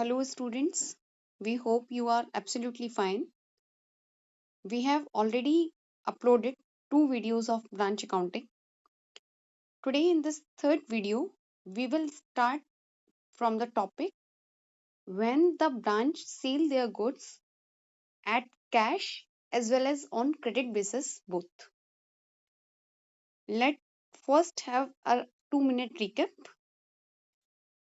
Hello, students. We hope you are absolutely fine. We have already uploaded two videos of branch accounting. Today, in this third video, we will start from the topic when the branch sell their goods at cash as well as on credit basis both. Let first have a 2 minute recap.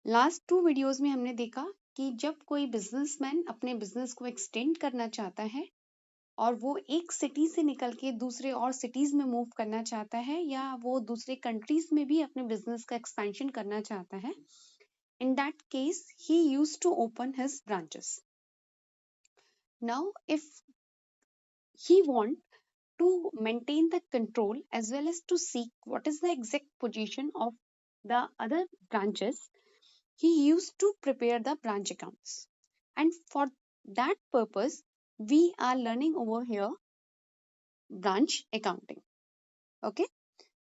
Last two videos में हमने देखा कि जब कोई businessman अपने business को extend करना चाहता है और वो एक सिटी से निकल के दूसरे और सिटीज में मूव करना चाहता है या वो दूसरे कंट्रीज में भी अपने बिजनेस का एक्सपेंशन करना चाहता है, in that case he used to open his branches. Now if he want to maintain the control as well as to seek what is the exact position of the other branches, he used to prepare the branch accounts. And for that purpose, we are learning over here branch accounting. Okay,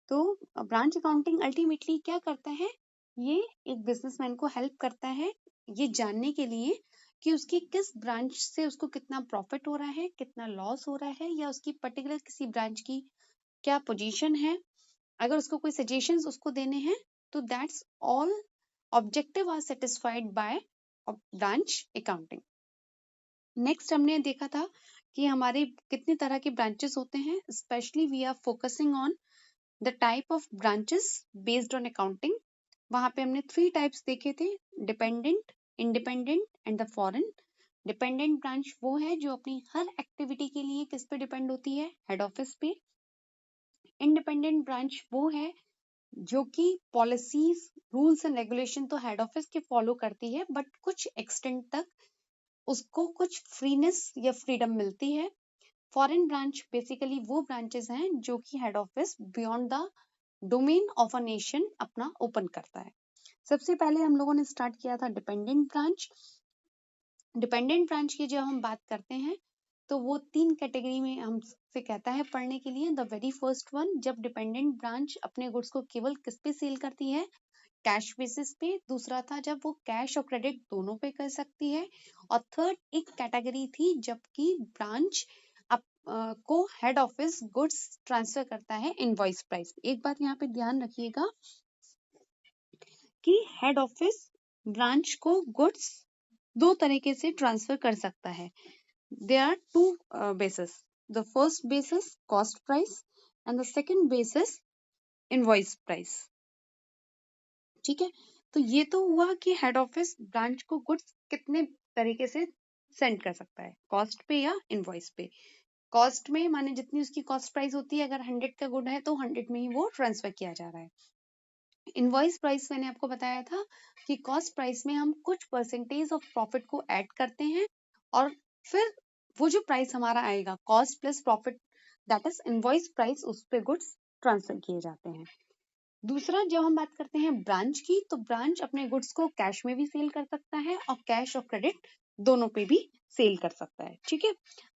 तो branch accounting ultimately क्या करता है, ये एक businessman को help करता है ये जानने के लिए कि उसकी किस ब्रांच से उसको कितना प्रॉफिट हो रहा है, कितना लॉस हो रहा है, या उसकी पर्टिकुलर किसी ब्रांच की क्या पोजीशन है. अगर उसको कोई सजेशंस उसको देने हैं तो that's all objective are satisfied by branch accounting. Next हमने देखा था कि हमारे कितनी तरह के ब्रांचेस होते हैं. Specially we are focusing on the type of branches based on accounting. वहां पे हमने 3 टाइप्स देखे थे, dependent, independent and the foreign. Dependent branch वो है जो अपनी हर एक्टिविटी के लिए किस पे डिपेंड होती है, हेड ऑफिस पे. इंडिपेंडेंट ब्रांच वो है जो कि पॉलिसीज, रूल्स एंड रेगुलेशन तो हेड ऑफिस के फॉलो करती है, बट कुछ एक्सटेंट तक उसको कुछ फ्रीनेस या फ्रीडम मिलती है. फॉरेन ब्रांच बेसिकली वो ब्रांचेस हैं जो कि head office beyond the domain of a nation अपना ओपन करता है. सबसे पहले हम लोगों ने स्टार्ट किया था डिपेंडेंट ब्रांच. डिपेंडेंट ब्रांच की जब हम बात करते हैं तो वो 3 कैटेगरी में हमसे कहता है पढ़ने के लिए. द वेरी फर्स्ट वन, जब डिपेंडेंट ब्रांच अपने गुड्स को केवल किस पे सेल करती है, कैश बेसिस पे. दूसरा था जब वो कैश और क्रेडिट दोनों पे कर सकती है. और थर्ड एक कैटेगरी थी जबकि ब्रांच को हेड ऑफिस गुड्स ट्रांसफर करता है इनवॉइस प्राइस. एक बात यहाँ पे ध्यान रखिएगा कि हेड ऑफिस ब्रांच को गुड्स दो तरीके से ट्रांसफर कर सकता है. There are two bases. The first basis cost price and the second basis invoice price. ठीक है, तो ये तो हुआ कि हेड ऑफिस ब्रांच को गुड्स कितने तरीके से सेंड कर सकता है, कॉस्ट पे या इनवॉइस पे. कॉस्ट में माने जितनी उसकी कॉस्ट प्राइस होती है, अगर 100 का गुड है तो 100 में ही वो ट्रांसफर किया जा रहा है. इनवॉइस प्राइस मैंने आपको बताया था कि कॉस्ट प्राइस में हम कुछ परसेंटेज ऑफ प्रॉफिट को ऐड करते हैं और फिर वो जो प्राइस हमारा आएगा cost plus profit, that is invoice price, उस पे गुड्स ट्रांसफर किए जाते हैं. दूसरा, जब हम बात करते हैं ब्रांच की, तो ब्रांच अपने गुड्स को कैश में भी सेल कर सकता है और कैश और क्रेडिट दोनों पे भी सेल कर सकता है. ठीक है,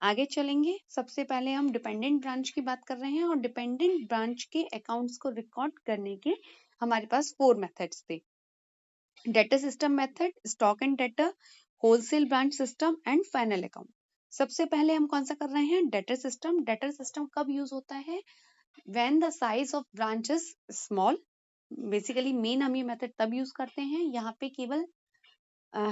आगे चलेंगे. सबसे पहले हम डिपेंडेंट ब्रांच की बात कर रहे हैं और डिपेंडेंट ब्रांच के अकाउंट्स को रिकॉर्ड करने के हमारे पास 4 मेथड्स थे. Debtor system method, stock and debtor, wholesale branch system and final account. सबसे पहले हम कौन सा कर रहे हैं, डेटर सिस्टम. डेटर सिस्टम कब यूज होता है, when the size of branch is small. Basically main हम ये मेथड तब यूज करते हैं, यहाँ पे केवल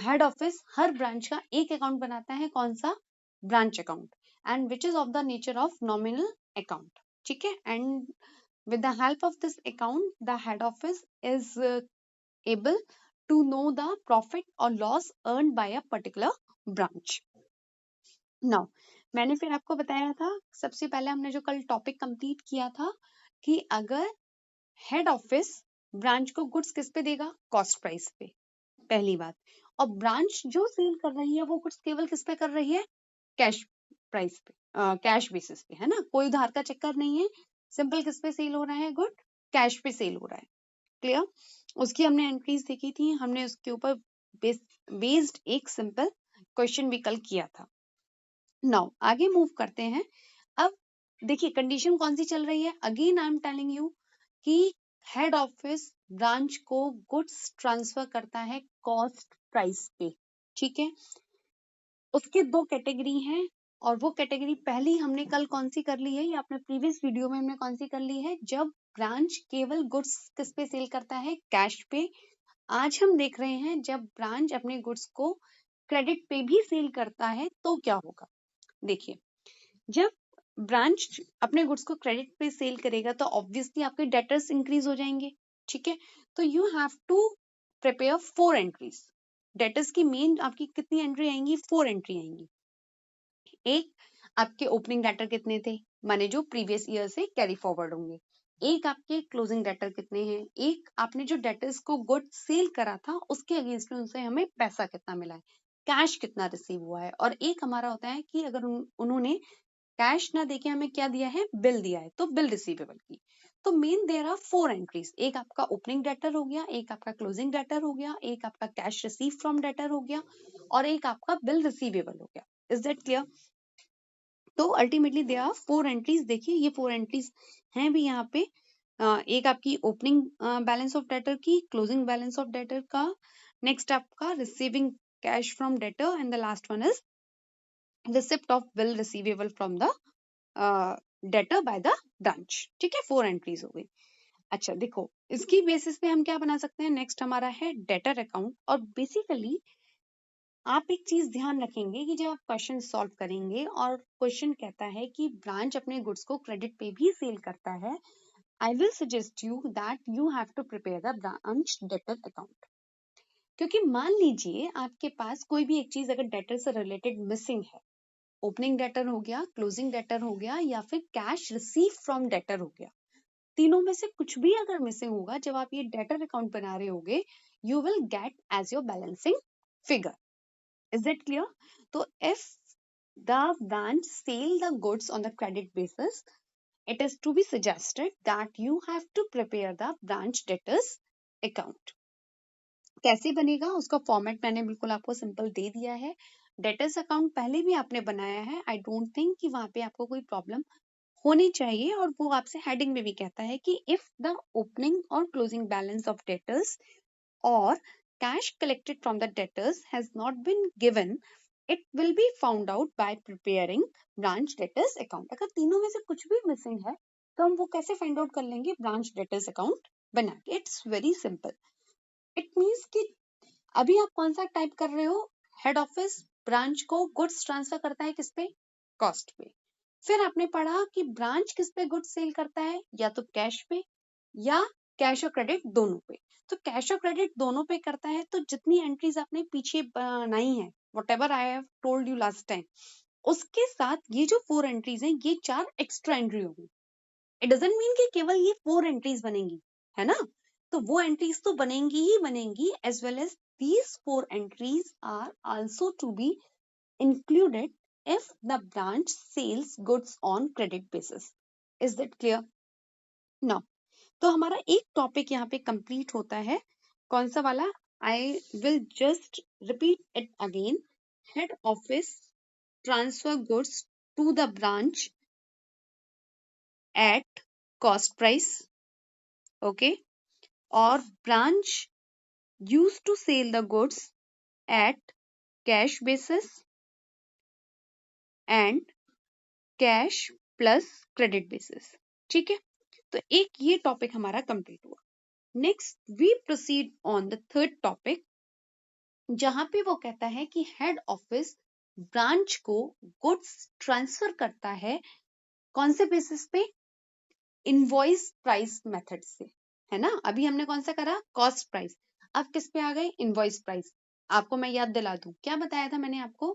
हेड ऑफिस हर ब्रांच का एक अकाउंट बनाता है, कौन सा, branch account, and which is of the nature of nominal account. ठीक है, and with the help of this account the head office is able to know the profit or loss earned by a particular branch. Now मैंने फिर आपको बताया था, सबसे पहले हमने जो कल टॉपिक कंप्लीट किया था कि अगर हेड ऑफिस ब्रांच को गुड्स किस पे देगा, कॉस्ट प्राइस पे, पहली बात. और ब्रांच जो सेल कर रही है वो गुड्स केवल किस पे कर रही है, कैश प्राइस पे, कैश बेसिस पे, है ना, कोई उधार का चक्कर नहीं है. सिंपल किस पे सेल हो रहा है, गुड कैश पे सेल हो रहा है. क्लियर, उसकी हमने एंट्रीज देखी थी, हमने उसके ऊपर बेस्ड एक सिंपल क्वेश्चन भी कल किया था. नाउ आगे मूव करते हैं. अब देखिए कंडीशन कौन सी चल रही है, again I am telling you कि हेड ऑफिस ब्रांच को गुड्स ट्रांसफर करता है कॉस्ट प्राइस पे. ठीक है। उसके दो कैटेगरी हैं और वो कैटेगरी पहली हमने कल कौन सी कर ली है, या अपने प्रीवियस वीडियो में हमने कौन सी कर ली है, जब ब्रांच केवल गुड्स किस पे सेल करता है, कैश पे। आज हम देख रहे हैं जब ब्रांच अपने गुड्स को क्रेडिट पे भी सेल करता है तो क्या होगा। देखिए, जब ब्रांच अपने गुड्स को क्रेडिट पे सेल करेगा तो ऑब्वियसली आपके डेटर्स इंक्रीज हो जाएंगे, ठीक है। तो you have to prepare 4 entries. Debtors की मेन आपकी कितनी एंट्री आएंगी, 4 एंट्री आएंगी। एक, आपके ओपनिंग डेटर कितने थे, माने जो प्रीवियस ईयर से कैरी फॉरवर्ड होंगे। एक, आपके क्लोजिंग डेटर कितने हैं। एक, आपने जो डेटर्स को गुड सेल करा था उसके अगेंस्ट में उनसे हमें पैसा कितना मिला है, कैश कितना रिसीव हुआ है। और एक हमारा होता है कि अगर उन्होंने कैश ना देके हमें क्या दिया है, बिल दिया है, तो बिल रिसीवेबल की। तो मेन देयर आर 4 एंट्रीज। एक आपका ओपनिंग डेटर हो गया, एक आपका क्लोजिंग डेटर हो गया, एक आपका कैश रिसीव फ्रॉम डेटर हो गया, और एक आपका बिल रिसीवेबल हो गया। Is that clear? तो अल्टीमेटली दे आर 4 एंट्रीज। देखिए ये 4 एंट्रीज हैं भी यहाँ पे। एक आपकी ओपनिंग बैलेंस ऑफ डेटर की, क्लोजिंग बैलेंस ऑफ डेटर का, नेक्स्ट आपका receiving cash from debtor, and the last one is receipt of bill receivable from the debtor by the branch. ठीक है, 4 एंट्रीज हो गई। अच्छा देखो, इसकी बेसिस पे हम क्या बना सकते हैं, नेक्स्ट हमारा है डेटर अकाउंट। और बेसिकली आप एक चीज ध्यान रखेंगे कि जब आप क्वेश्चन सॉल्व करेंगे और क्वेश्चन कहता है कि ब्रांच अपने गुड्स को क्रेडिट पे भी सेल करता है, I will suggest you that you have to prepare the branch debtor account. क्योंकि मान लीजिए आपके पास कोई भी एक चीज अगर डेटर से रिलेटेड मिसिंग है, ओपनिंग डेटर हो गया, क्लोजिंग डेटर हो गया, या फिर कैश रिसीव फ्रॉम डेटर हो गया, तीनों में से कुछ भी अगर मिसिंग होगा, जब आप ये डेटर अकाउंट बना रहे होगे, you will get as your balancing figure. Is that clear? So if the branch sell the goods on the credit basis, it is to be suggested that you have to prepare the branch debtors account. कैसे बनेगा उसका format मैंने बिल्कुल आपको simple they दिया है। Debtors account पहले भी आपने बनाया है, आई डोंट थिंक कि वहां पे आपको कोई प्रॉब्लम होनी चाहिए। और वो आपसे हेडिंग में भी कहता है कि इफ द ओपनिंग और closing balance of debtors or cash collected from the debtors has not been given, it will be found out by preparing branch debtors account. अगर तीनों में से कुछ भी मिसिंग है तो हम वो कैसे फाइंड आउट कर लेंगे, ब्रांच डेटर्स अकाउंट बना के। It's very simple. It means कि अभी आप कौन सा टाइप कर रहे हो, हेड ऑफिस ब्रांच को गुड्स ट्रांसफर करता है किस पे, कॉस्ट पे। फिर आपने पढ़ा कि ब्रांच किस पे गुड्स सेल करता है, या तो कैश पे या कैश और क्रेडिट दोनों पे। तो कैश और क्रेडिट दोनों पे करता है, तो जितनी एंट्रीज आपने पीछे बनाई है, what ever I have told you last time, उसके साथ ये जो 4 एंट्रीज हैं, ये 4 एक्स्ट्रा एंट्री होगी। इट डजंट मीन कि केवल ये 4 एंट्रीज बनेंगी, है ना। तो वो एंट्रीज तो बनेंगी ही बनेंगी, as well as these 4 entries are also to be included if the branch sells goods on credit basis. Is that clear? Now, तो हमारा एक टॉपिक यहाँ पे कंप्लीट होता है, कौन सा वाला, I will just repeat it again. Head office transfer goods to the branch at cost price, okay, और branch use to sell the goods at cash basis and cash plus credit basis. ठीक है, तो एक ये topic हमारा complete हुआ। Next we proceed on the third topic, जहां पे वो कहता है कि हेड ऑफिस ब्रांच को गुड्स ट्रांसफर करता है कौन से बेसिस पे, इनवॉइस प्राइस मेथड से, है ना। अभी हमने कौन सा करा, कॉस्ट प्राइस, अब किस पे आ गए, इनवॉइस प्राइस। आपको मैं याद दिला दूं, क्या बताया था मैंने आपको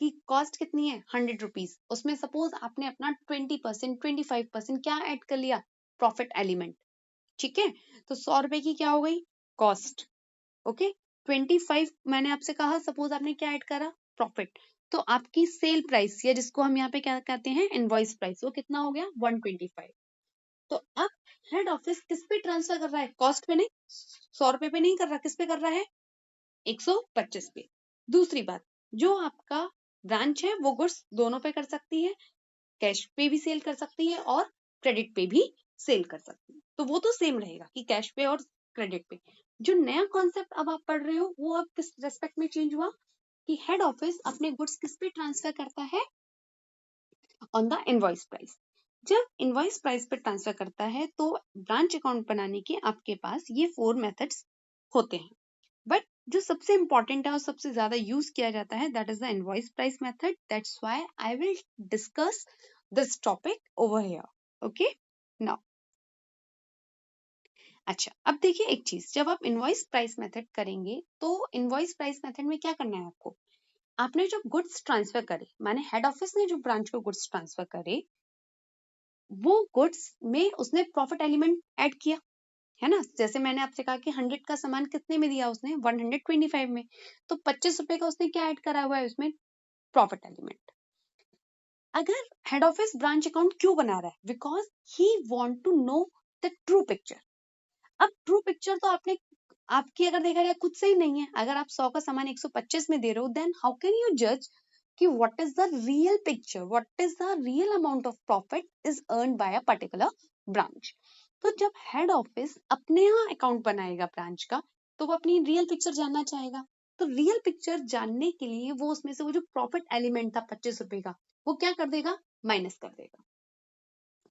कि कॉस्ट कितनी है, 100 रुपीज, उसमें सपोज आपने अपना 20%, 25% क्या ऐड कर लिया, प्रॉफिट एलिमेंट। ठीक है, तो 100 रुपए की क्या हो गई, कॉस्ट, ओके। 25 मैंने आपसे कहा, सपोज आपने क्या ऐड करा, प्रॉफिट, तो आपकी सेल प्राइस, या जिसको हम यहाँ पे क्या कहते हैं, इनवॉइस प्राइस, वो कितना हो गया, 125। तो अब हेड ऑफिस किस पे ट्रांसफर कर रहा है, कॉस्ट पे नहीं, 100 रुपए पे नहीं कर रहा, किस पे कर रहा है, 125 पे। दूसरी बात, जो आपका ब्रांच है वो गुड्स दोनों पे कर सकती है, कैश पे भी सेल कर सकती है और क्रेडिट पे भी सेल कर सकती है, तो वो तो सेम रहेगा कि कैश पे और क्रेडिट पे। जो नया कॉन्सेप्ट अब आप पढ़ रहे हो वो अब किस रेस्पेक्ट में चेंज हुआ, कि हेड ऑफिस अपने गुड्स किस पे ट्रांसफर करता है, ऑन द इनवॉइस प्राइस। जब इनवॉइस प्राइस पे ट्रांसफर करता है तो ब्रांच अकाउंट बनाने के आपके पास ये 4 मेथड्स होते हैं, बट जो सबसे इंपॉर्टेंट है और सबसे ज्यादा यूज किया जाता है that is the invoice price method. That's why I will discuss this topic over here. Okay now, अच्छा अब देखिए एक चीज, जब आप इनवॉइस प्राइस मेथड करेंगे तो इनवॉइस प्राइस मेथड में क्या करना है आपको, आपने जो गुड्स ट्रांसफर करे, माने हेड ऑफिस ने जो ब्रांच को गुड्स ट्रांसफर करे, वो गुड्स में उसने प्रॉफिट एलिमेंट ऐड किया, है ना। जैसे मैंने आपसे कहा कि 100 का सामान कितने में दिया उसने, 125 में, तो 25 रुपए का उसने क्या ऐड करा हुआ है उसमें, प्रॉफिट एलिमेंट। अगर हेड ऑफिस ब्रांच अकाउंट क्यों बना रहा है, because he want to know the true picture. अब ट्रू पिक्चर तो आपने, आपकी अगर देखा जाए खुद से ही नहीं है। अगर आप 100 का सामान 125 में दे रहे हो, देन हाउ कैन यू जज कि what is the real picture, what is the real amount of profit is earn by a particular branch. तो जब हेड ऑफिस अपने यहाँ अकाउंट बनाएगा ब्रांच का, तो वो अपनी रियल पिक्चर जानना चाहेगा। तो रियल पिक्चर जानने के लिए वो उसमें से वो जो प्रॉफिट एलिमेंट था 25 रुपए का, वो क्या कर देगा, माइनस कर देगा।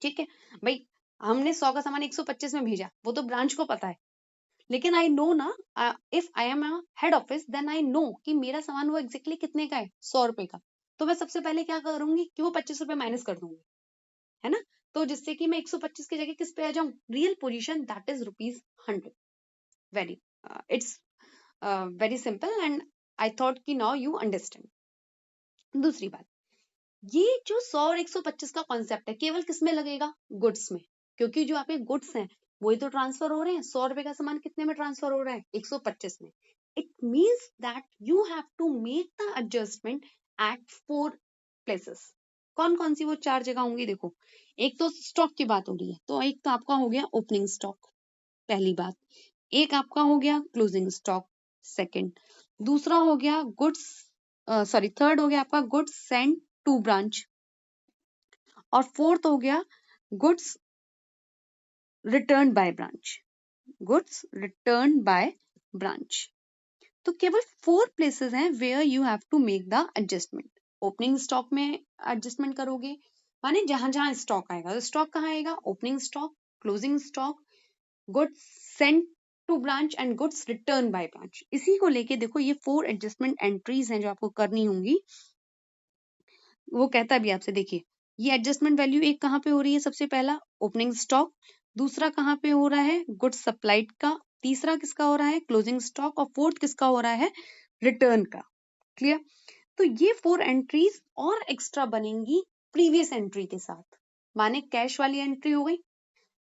ठीक है भाई, हमने 100 का सामान 125 में भेजा, वो तो ब्रांच को पता है, लेकिन आई नो ना, if I am a head office then I know कि मेरा सामान वो एग्जैक्टली कितने का है, 100 रुपए का। तो मैं सबसे पहले क्या करूंगी कि वो 25 रुपए माइनस कर दूंगी, है ना। तो जिससे कि मैं 125 की जगह किस पे आ जाऊं, real position that is ₹100। Very it's very simple and I thought कि नाउ यू अंडरस्टैंड। दूसरी बात, ये जो 100 और 125 का कॉन्सेप्ट है केवल किस में लगेगा, गुड्स में, क्योंकि जो आपके गुड्स हैं वही तो ट्रांसफर हो रहे हैं। 100 रुपए का सामान कितने में ट्रांसफर हो रहा है, 125 में। It means that you have to make the adjustment at 4 places. कौन कौन सी वो 4 जगह होंगी, देखो, एक तो स्टॉक की बात हो रही है, तो एक तो आपका हो गया ओपनिंग स्टॉक, पहली बात। एक आपका हो गया क्लोजिंग स्टॉक, सेकंड। दूसरा हो गया गुड्स, सॉरी थर्ड हो गया आपका गुड्स सेंड टू ब्रांच, और फोर्थ हो गया goods return by branch, goods return by branch. तो केवल 4 प्लेसेस हैं where you have to make the adjustment. Opening stock में एडजस्टमेंट करोगे, माने जहां जहां स्टॉक आएगा, तो स्टॉक कहाँ आएगा, opening stock, closing stock, goods sent to branch and goods return by branch. इसी को लेके देखो ये 4 एडजस्टमेंट एंट्रीज हैं जो आपको करनी होंगी। वो कहता भी आपसे, देखिए ये एडजस्टमेंट वैल्यू एक कहाँ पे हो रही है, सबसे पहला ओपनिंग स्टॉक, दूसरा कहाँ पे हो रहा है, गुड्स सप्लाइड का, तीसरा किसका हो रहा है, क्लोजिंग स्टॉक, और फोर्थ किसका हो रहा है, रिटर्न का। क्लियर। तो ये 4 एंट्रीज और एक्स्ट्रा बनेंगी प्रीवियस एंट्री के साथ, माने कैश वाली एंट्री हो गई,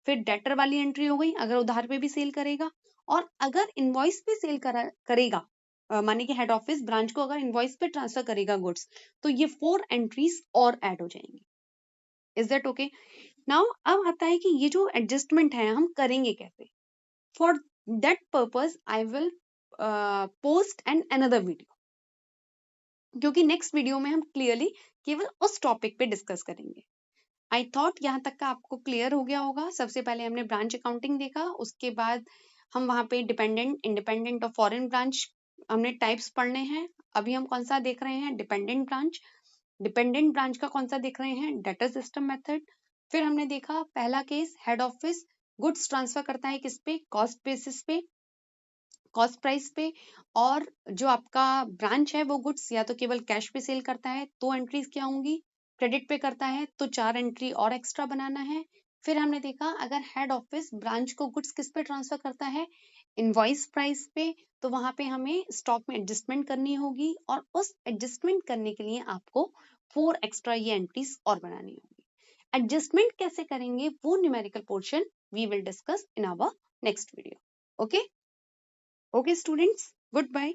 फिर डेटर वाली एंट्री हो गई अगर उधार पे भी सेल करेगा, और अगर इनवॉइस पे सेल करेगा, माने कि हेड ऑफिस ब्रांच को अगर इनवॉइस पे ट्रांसफर करेगा गुड्स, तो ये 4 एंट्रीज और ऐड हो जाएंगी। Is that okay. नाउ अब आता है कि ये जो एडजस्टमेंट है हम करेंगे कैसे। For that purpose I will post an another video, क्योंकि नेक्स्ट वीडियो में हम क्लियरली केवल उस टॉपिक पे डिस्कस करेंगे। आई थॉट यहाँ तक का आपको क्लियर हो गया होगा। सबसे पहले हमने ब्रांच अकाउंटिंग देखा, उसके बाद हम वहां पे डिपेंडेंट, इंडिपेंडेंट और फॉरेन ब्रांच हमने टाइप्स पढ़ने हैं। अभी हम कौन सा देख रहे हैं, डिपेंडेंट ब्रांच। डिपेंडेंट ब्रांच का कौन सा देख रहे हैं, डेटर सिस्टम मेथड। फिर हमने देखा पहला case, head office goods transfer करता है किस पे, कॉस्ट बेसिस पे, कॉस्ट प्राइस पे, और जो आपका ब्रांच है वो गुड्स या तो केवल कैश पे सेल करता है तो एंट्रीज क्या होंगी, क्रेडिट पे करता है तो 4 एंट्री और एक्स्ट्रा बनाना है। फिर हमने देखा अगर हेड ऑफिस ब्रांच को गुड्स किस पे ट्रांसफर करता है, इनवॉइस प्राइस पे, तो वहां पे हमें स्टॉक में एडजस्टमेंट करनी होगी, और उस एडजस्टमेंट करने के लिए आपको 4 एक्स्ट्रा ये एंट्रीज और बनानी होगी। एडजस्टमेंट कैसे करेंगे वो numerical portion we will discuss in our next video. Okay, okay students, goodbye.